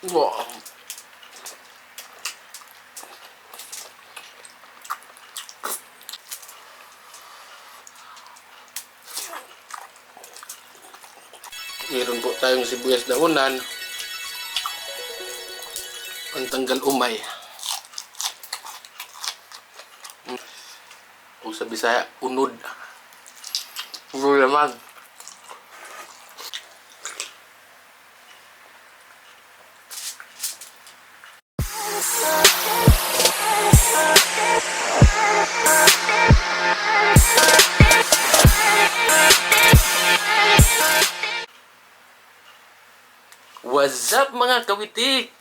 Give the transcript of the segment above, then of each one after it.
Wow. Meron po tayong sibuyas dahunan, pantanggal umay. O sa Bisaya, unod. Unod naman. What's up mga kawitik?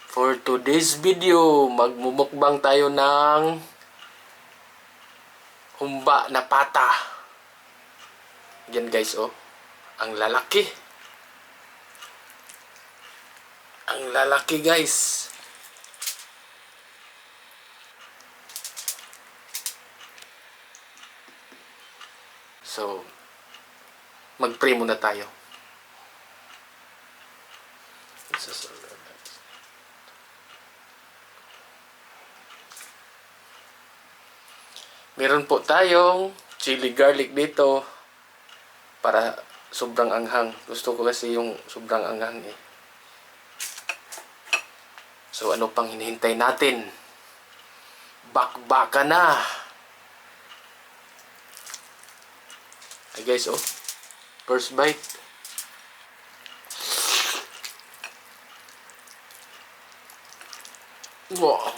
For today's video, magmumukbang tayo ng humba na pata. Yan guys, oh. Ang lalaki. Ang lalaki guys. So, mag-pray muna tayo. Meron po tayong chili garlic dito para sobrang anghang. Gusto ko kasi yung sobrang anghang eh. So ano pang hinihintay natin? Bakbaka na! Ay guys, oh. First bite. Wow.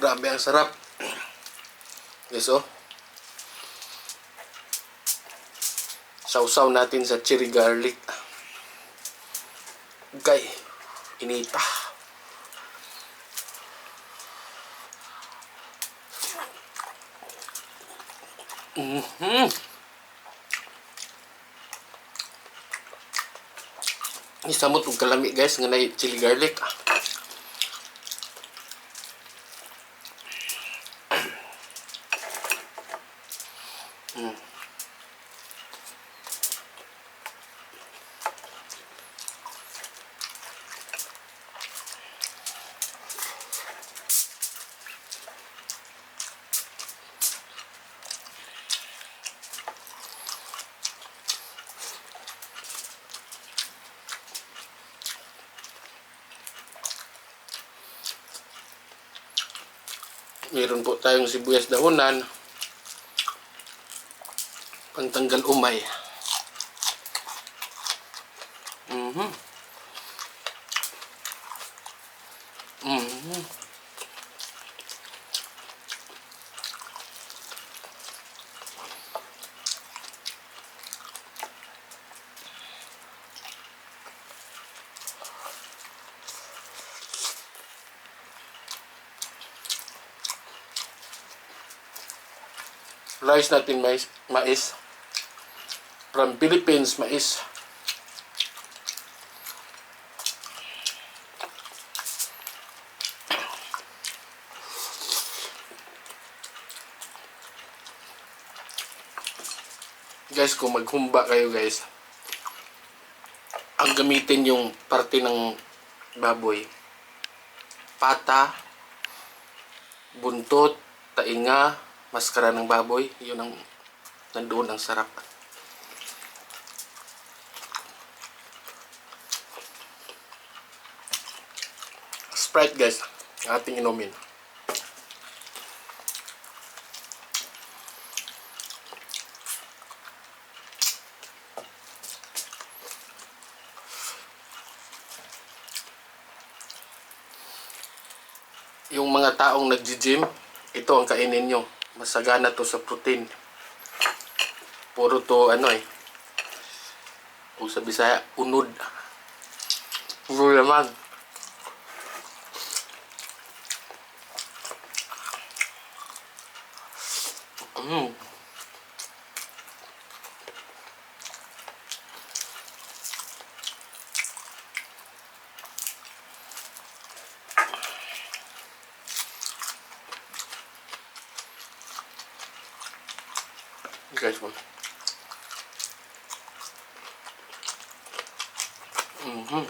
Grabe ang sarap. Guys, oh. Sausaw natin sa cherry garlic. Gay, inita. Isamot og kalami guys nga nay chili garlic. Meron po tayong sibuyas dahunan, pantanggal umay. Rice natin mais from Philippines, mais. Guys, kung maghumba kayo guys, ang gamitin yung parte ng baboy, pata, buntot, tainga, maskara ng baboy, yun ang nandoon ang sarap. Sprite guys, ang ating inumin. Yung mga taong nag-gym, ito ang kainin nyo. Masagana to sa protein. Puro to ano eh. Kung sa Bisaya, unod. Unod naman. Guys, po. Mhm.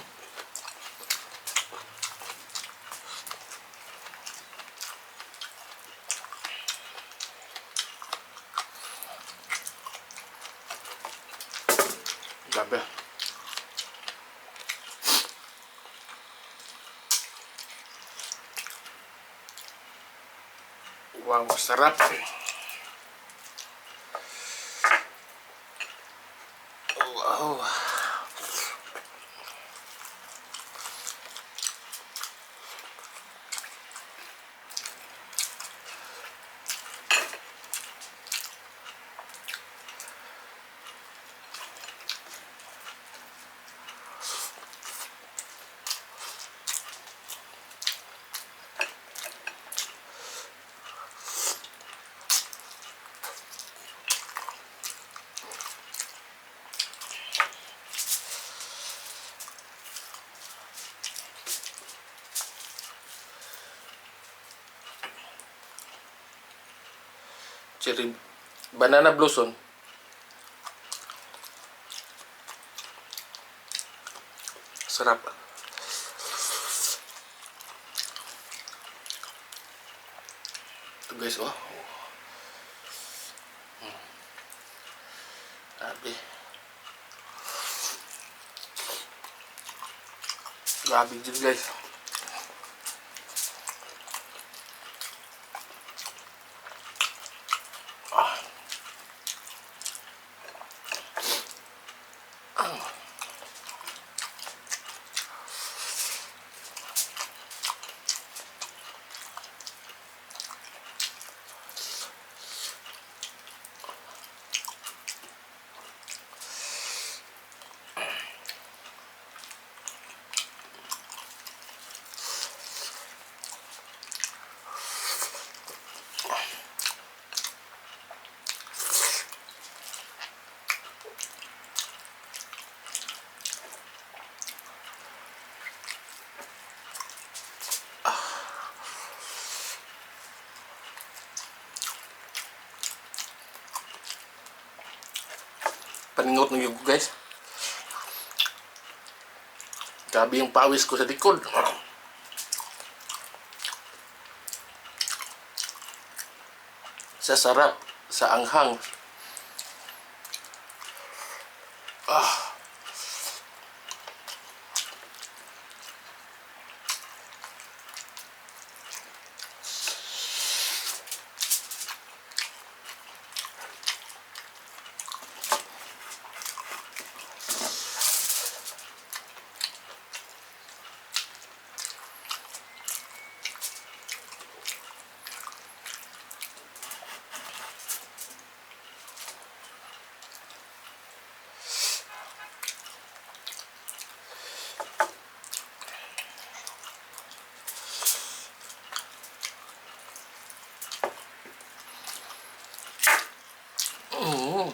Grabe. Wow, sarap. Wow. Cherry banana blossom. Sarap. Ito guys, oh. Grabe. Grabe dyan guys. Paningot ng yugo guys. Grabe yung pawis ko sa likod. Sa sarap, sa anghang. Ah. Mm.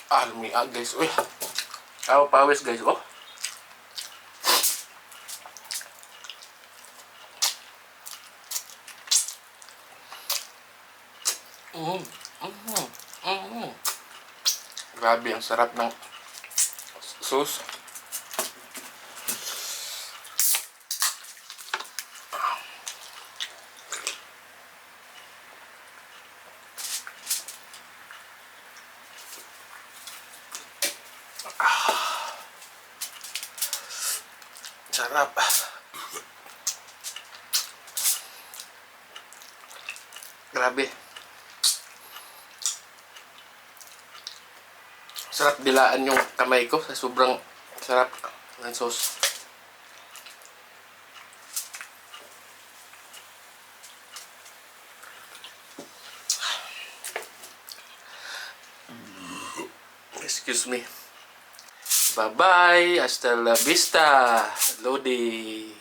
Almi guys, uy. Pawis guys, oh. Mm. Mm. Mm. Grabe ang sarap ng sauce. Sarap. Grabe. Sarap dilaan yung kamay ko sa sobrang sarap ng sauce. Excuse me. Bye-bye. Hasta la vista, Lodi.